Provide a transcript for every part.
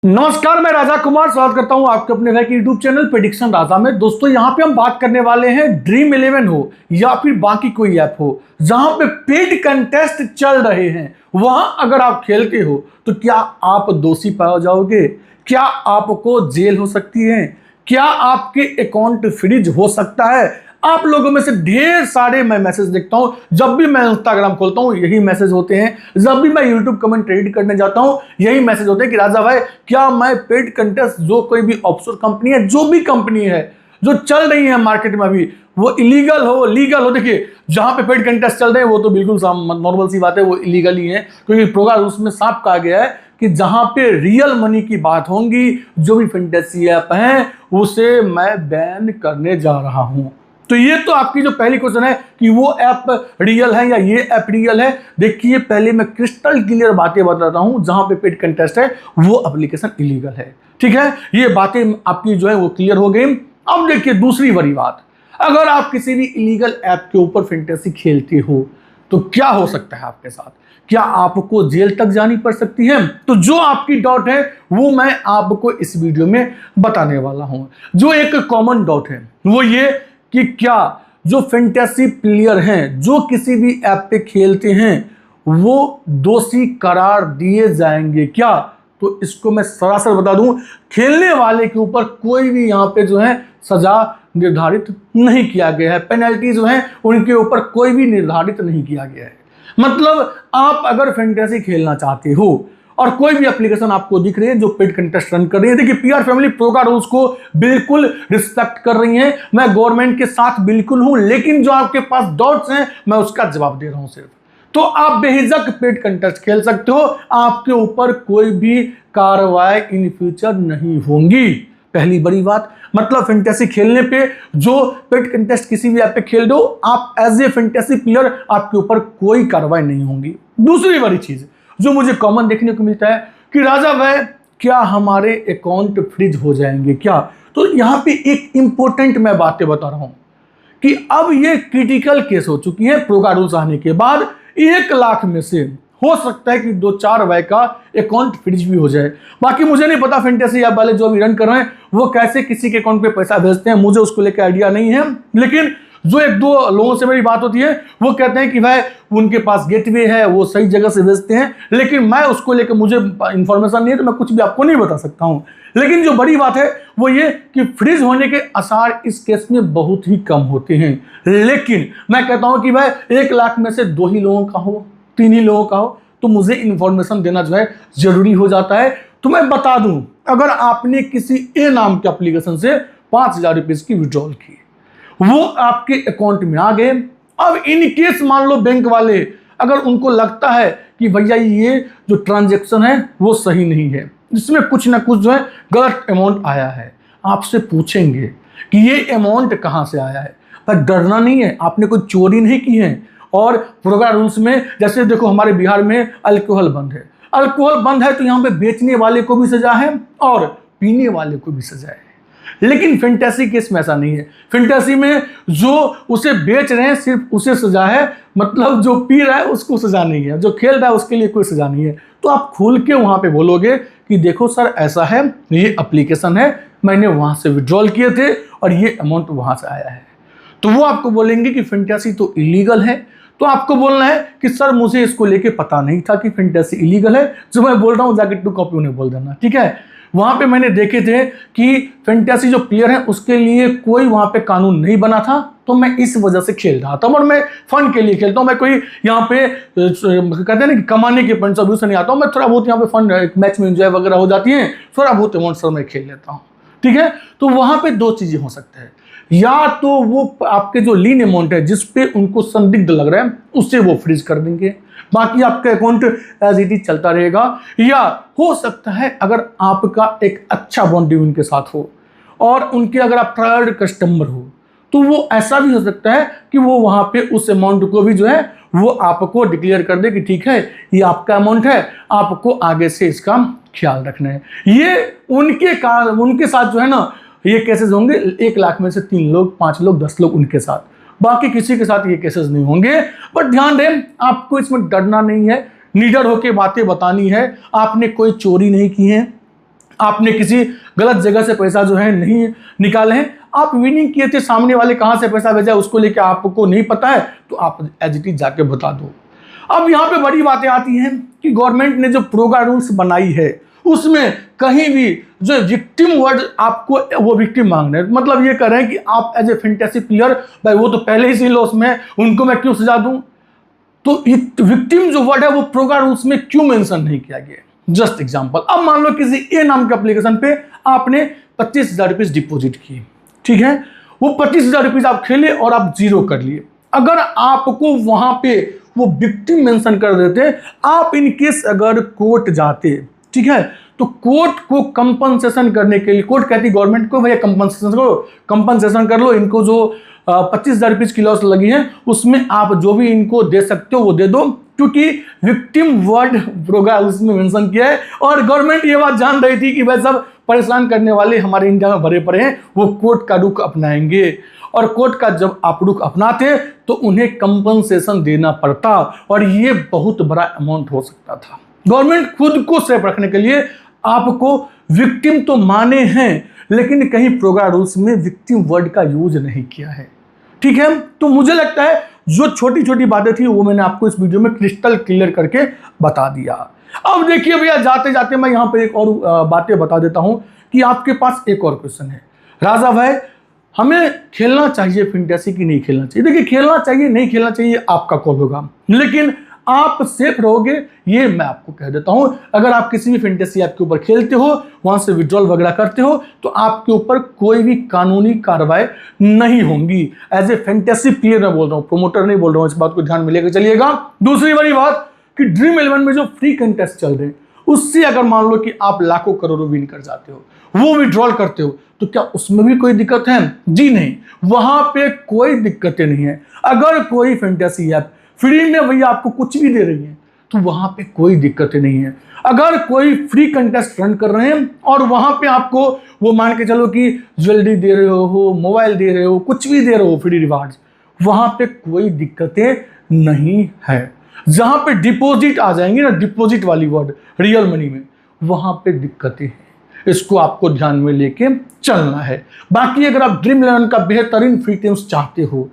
नमस्कार, मैं राजा कुमार स्वागत करता हूं आपके अपने भाई के यूट्यूब चैनल प्रेडिक्शन राजा में। दोस्तों, यहां पे हम बात करने वाले हैं ड्रीम 11 हो या फिर बाकी कोई ऐप हो जहां पे पेड कंटेस्ट चल रहे हैं, वहां अगर आप खेलते हो तो क्या आप दोषी पाए जाओगे? क्या आपको जेल हो सकती है? क्या आपके अकाउंट फ्रीज हो सकता है? आप लोगों में से ढेर सारे मैं मैसेज देखता हूं, जब भी मैं इंस्टाग्राम खोलता हूं यही मैसेज होते हैं, जब भी मैं यूट्यूब कमेंट रीड करने जाता हूं यही मैसेज होते हैं कि राजा भाई, क्या मैं पेड कंटेस्ट जो कोई भी ऑफशोर कंपनी है, जो भी कंपनी है जो चल रही है मार्केट में अभी, वो इलीगल हो लीगल हो? देखिए, जहां पे पेड कंटेस्ट चल रहे हैं वो तो बिल्कुल नॉर्मल सी बात है, वो इलीगल ही है, क्योंकि प्रोग्राम उसमें साफ कहा गया है कि जहां पे रियल मनी की बात होगी, जो भी फैंटेसी ऐप है उसे मैं बैन करने जा रहा हूं। तो ये तो आपकी जो पहली क्वेश्चन है कि वो ऐप रियल है या ये ऐप रियल है। देखिए, पहले मैं क्रिस्टल क्लियर बातें बताता हूं, जहां पे पेड कंटेस्ट है वो एप्लीकेशन इलीगल है। ठीक है, ये बातें आपकी जो है वो क्लियर हो गई। अब देखिए दूसरी बड़ी बात, अगर आप किसी भी इलीगल ऐप के ऊपर फैंटेसी खेलते हो तो क्या हो सकता है आपके साथ? क्या आपको जेल तक जानी पड़ सकती है? तो जो आपकी डाउट है वो मैं आपको इस वीडियो में बताने वाला हूं। जो एक कॉमन डाउट है वो ये कि क्या जो फैंटेसी प्लेयर हैं जो किसी भी ऐप पे खेलते हैं वो दोषी करार दिए जाएंगे क्या? तो इसको मैं सरासर बता दूं, खेलने वाले के ऊपर कोई भी यहां पे जो है सजा निर्धारित नहीं किया गया है। पेनल्टी जो है उनके ऊपर कोई भी निर्धारित नहीं किया गया है। मतलब आप अगर फैंटेसी खेलना चाहते हो और कोई भी एप्लीकेशन आपको दिख रही है जो पेड कंटेस्ट रन कर रही है, देखिए पीआर फैमिली प्रोगा रूल्स को बिल्कुल रिस्पेक्ट कर रही है, मैं गवर्नमेंट के साथ बिल्कुल हूं, लेकिन जो आपके पास डाउट्स हैं मैं उसका जवाब दे रहा हूं सिर्फ। तो आप बेहिजक पेड कंटेस्ट खेल सकते हो, आपके ऊपर कोई भी कार्रवाई इन फ्यूचर नहीं होंगी। पहली बड़ी बात, मतलब फैंटेसी खेलने पे जो पेड कंटेस्ट किसी भी ऐप पे खेल दो, आप एज ए फैंटेसी प्लेयर आपके ऊपर कोई कार्रवाई नहीं होंगी। दूसरी बड़ी चीज जो मुझे कॉमन देखने को मिलता है कि राजा भाई, क्या हमारे अकाउंट फ्रीज हो जाएंगे क्या? तो यहां पे एक इंपॉर्टेंट मैं बातें बता रहा हूं कि अब ये क्रिटिकल केस हो चुकी है। प्रोगा रूल्स आने के बाद 1 लाख में से हो सकता है कि 2-4 भाई का अकाउंट फ्रीज भी हो जाए। बाकी मुझे नहीं पता फैंटेसी ऐप वाले जो अभी रन कर रहे हैं वो कैसे किसी के अकाउंट पे पैसा भेजते हैं, मुझे उसको लेकर आइडिया नहीं है। लेकिन जो 1-2 लोगों से मेरी बात होती है वो कहते हैं कि भाई उनके पास गेटवे है, वो सही जगह से भेजते हैं, लेकिन मैं उसको लेकर, मुझे इंफॉर्मेशन नहीं है तो मैं कुछ भी आपको नहीं बता सकता हूं। लेकिन जो बड़ी बात है वो ये कि फ्रीज होने के आसार इस केस में बहुत ही कम होते हैं। लेकिन मैं कहता हूं कि भाई 1 लाख में से 2 ही लोगों का हो, 3 ही लोगों का हो, तो मुझे इंफॉर्मेशन देना जो है जरूरी हो जाता है। तो मैं बता दूं, अगर आपने किसी ए नाम के एप्लीकेशन से 5,000 रुपए की विड्रॉल की, वो आपके अकाउंट में आ गए। अब इन केस मान लो बैंक वाले अगर उनको लगता है कि भैया ये जो ट्रांजैक्शन है वो सही नहीं है, इसमें कुछ ना कुछ जो है गलत अमाउंट आया है, आपसे पूछेंगे कि ये अमाउंट कहां से आया है। पर डरना नहीं है, आपने कोई चोरी नहीं की है। और प्रोग्राम रूल्स में जैसे देखो, हमारे बिहार में अल्कोहल बंद है, अल्कोहल बंद है तो यहाँ पे बेचने वाले को भी सजा है और पीने वाले को भी सजा है। लेकिन फैंटेसी केस में ऐसा नहीं है। फैंटेसी में जो उसे बेच रहे हैं सिर्फ उसे सजा है, मतलब जो पी रहा है उसको सजा नहीं है, जो खेल रहा है उसके लिए कोई सजा नहीं है। तो आप खुल के वहां पे बोलोगे कि देखो सर ऐसा है, ये एप्लीकेशन है, मैंने वहां से विड्रॉल किए थे और ये अमाउंट वहां से आया है। तो वो आपको बोलेंगे कि फैंटेसी तो इलीगल है। तो आपको बोलना है कि सर मुझे इसको लेके पता नहीं था कि फैंटेसी इलीगल है, जो मैं बोल रहा हूँ जाके 2 कॉपी उन्हें बोल देना, ठीक है। वहां पे मैंने देखे थे कि फैंटेसी जो प्लेयर है उसके लिए कोई वहां पे कानून नहीं बना था, तो मैं इस वजह से खेल रहा था और मैं फन के लिए खेलता हूं। मैं कोई यहाँ पे कहते हैं ना कि कमाने के पॉइंट ऑफ व्यू से नहीं आता हूं, मैं थोड़ा बहुत यहाँ पे फन मैच में एंजॉय वगैरह हो जाती है, थोड़ा बहुत अमाउंट सर मैं खेल लेता हूँ, ठीक है। तो वहां पे 2 चीजें हो सकते हैं, या तो वो आपके जो लीन अमाउंट है जिसपे उनको संदिग्ध लग रहा है उससे वो फ्रीज कर देंगे, बाकी आपका अकाउंट एज इट इज चलता रहेगा। या हो सकता है अगर आपका एक अच्छा बॉन्डिंग उनके साथ हो और उनके अगर आप ट्रायड कस्टमर हो, तो वो ऐसा भी हो सकता है कि वो वहां पे उस अमाउंट को भी जो है वो आपको डिक्लेयर कर दे कि ठीक है ये आपका अमाउंट है, आपको आगे से इसका ख्याल रखना है। ये उनके साथ जो है ना ये केसेस होंगे, 1 लाख में से 3 लोग, 5 लोग, 10 लोग उनके साथ, बाकी किसी के साथ ये केसेस नहीं होंगे। बट ध्यान दें, आपको इसमें डरना नहीं है, निडर होकर बातें बतानी है। आपने कोई चोरी नहीं की है, आपने किसी गलत जगह से पैसा जो है नहीं निकाले हैं, आप विनिंग किए थे, सामने वाले कहां से पैसा भेजा उसको लेकर आपको नहीं पता है तो आप एज इट इज जाके बता दो। अब यहां पे बड़ी बातें आती हैं कि गवर्नमेंट ने जो प्रोगा रूल्स बनाई है उसमें कहीं भी जो विक्टिम वर्ड आपको वो विक्टिम मांग रहे हैं, मतलब ये कह रहे हैं कि आप एज ए फैंटेसी प्लेयर, भाई वो तो पहले ही लॉस में है, उनको मैं क्यों सजा दूं। तो विक्टिम जो वर्ड है वो प्रोगा रूल्स में क्यों मेंशन नहीं किया गया। जस्ट एग्जांपल, अब मान लो किसी ए नाम के एप्लीकेशन पे आपने 25,000 रुपीज डिपोजिट किए, ठीक है, वो 25,000 रुपीज आप खेले और आप जीरो कर लिए। अगर आपको वहां पे वो विक्टिम मेंशन कर देते, आप इन केस अगर कोर्ट जाते, ठीक है, तो कोर्ट को कंपनसेशन करने के लिए कोर्ट कहती गवर्नमेंट को भैया कंपनसेशन कर लो, इनको जो 25,000 रुपीज की लॉस लगी है उसमें आप जो भी इनको दे सकते हो वो दे दो, क्योंकि विक्टिम वर्ड प्रोगा उसमें मेंशन किया है और गवर्नमेंट ये बात जान रही थी कि भाई सब परेशान करने वाले हमारे इंडिया में भरे पड़े हैं, वो कोर्ट का रुख अपनाएंगे और कोर्ट का जब आप रुख अपनाते तो उन्हें कंपनसेशन देना पड़ता और ये बहुत बड़ा अमाउंट हो सकता था। गवर्नमेंट खुद को सेफ रखने के लिए आपको विक्टिम तो माने हैं लेकिन कहीं प्रोगा रूल्स में विक्टिम वर्ड का यूज नहीं किया है, ठीक है। तो मुझे लगता है जो छोटी छोटी बातें थी वो मैंने आपको इस वीडियो में क्रिस्टल क्लियर करके बता दिया। अब देखिए भैया, जाते जाते मैं यहां पे एक और बातें बता देता हूं कि आपके पास एक और क्वेश्चन है, राजा भाई हमें खेलना चाहिए फैंटेसी की नहीं खेलना चाहिए। देखिए, खेलना चाहिए नहीं खेलना चाहिए आपका कॉल होगा, लेकिन आप सेफ रहोगे ये मैं आपको कह देता हूं। अगर आप किसी भी फैंटेसी ऐप के ऊपर खेलते हो, वहां से विड्रॉल वगैरह करते हो, तो आपके ऊपर कोई भी कानूनी कार्रवाई नहीं होंगी। एज ए फैंटेसी प्लेयर मैं बोल रहा हूं, प्रोमोटर नहीं बोल रहा हूं, इस बात को ध्यान में लेकर चलिएगा। दूसरी बड़ी बात कि ड्रीम 11 में जो फ्री कंटेस्ट चल रहे हैं उससे अगर मान लो कि आप लाखों करोड़ों विन कर जाते हो, वो विड्रॉल करते हो, तो क्या उसमें भी कोई दिक्कत है? जी नहीं, वहां पे कोई दिक्कतें नहीं है। अगर कोई फैंटेसी ऐप फ्री में भैया आपको कुछ भी दे रही है तो वहां पे कोई दिक्कतें नहीं है। अगर कोई फ्री कंटेस्ट रन कर रहे हैं और वहां पे आपको वो मान के चलो कि ज्वेलरी दे रहे हो, मोबाइल दे रहे हो, कुछ भी दे रहे हो फ्री रिवार्ड्स, वहां पे कोई दिक्कतें नहीं है। जहां पे डिपॉजिट आ जाएंगे ना, डिपॉजिट वाली वर्ड रियल मनी में, वहां पे दिक्कतें हैं, इसको आपको ध्यान में लेके चलना है। बाकी अगर आप ड्रीम 11 का बेहतरीन फ्री टीम्स चाहते हो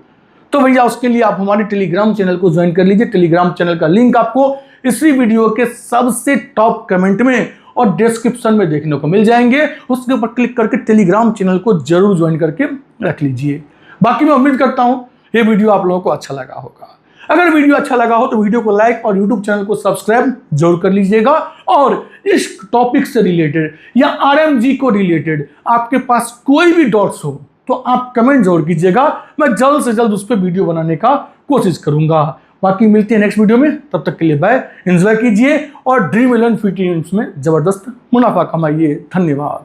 तो भैया उसके लिए आप हमारे टेलीग्राम चैनल को ज्वाइन कर लीजिए। टेलीग्राम चैनल का लिंक आपको इसी वीडियो के सबसे टॉप कमेंट में और डिस्क्रिप्शन में देखने को मिल जाएंगे। उसके ऊपर क्लिक करके टेलीग्राम चैनल को जरूर ज्वाइन करके रख लीजिए। बाकी मैं उम्मीद करता हूं ये वीडियो आप लोगों को अच्छा लगा होगा। अगर वीडियो अच्छा लगा हो तो वीडियो को लाइक और यूट्यूब चैनल को सब्सक्राइब जरूर कर लीजिएगा। और इस टॉपिक से रिलेटेड या आरएमजी को रिलेटेड आपके पास कोई भी डाउट्स हो तो आप कमेंट जरूर कीजिएगा, मैं जल्द से जल्द उस पर वीडियो बनाने का कोशिश करूंगा। बाकी मिलते हैं नेक्स्ट वीडियो में, तब तक के लिए बाय, एंजॉय कीजिए और ड्रीम 11 फ्री टीम्स में जबरदस्त मुनाफा कमाइए। धन्यवाद।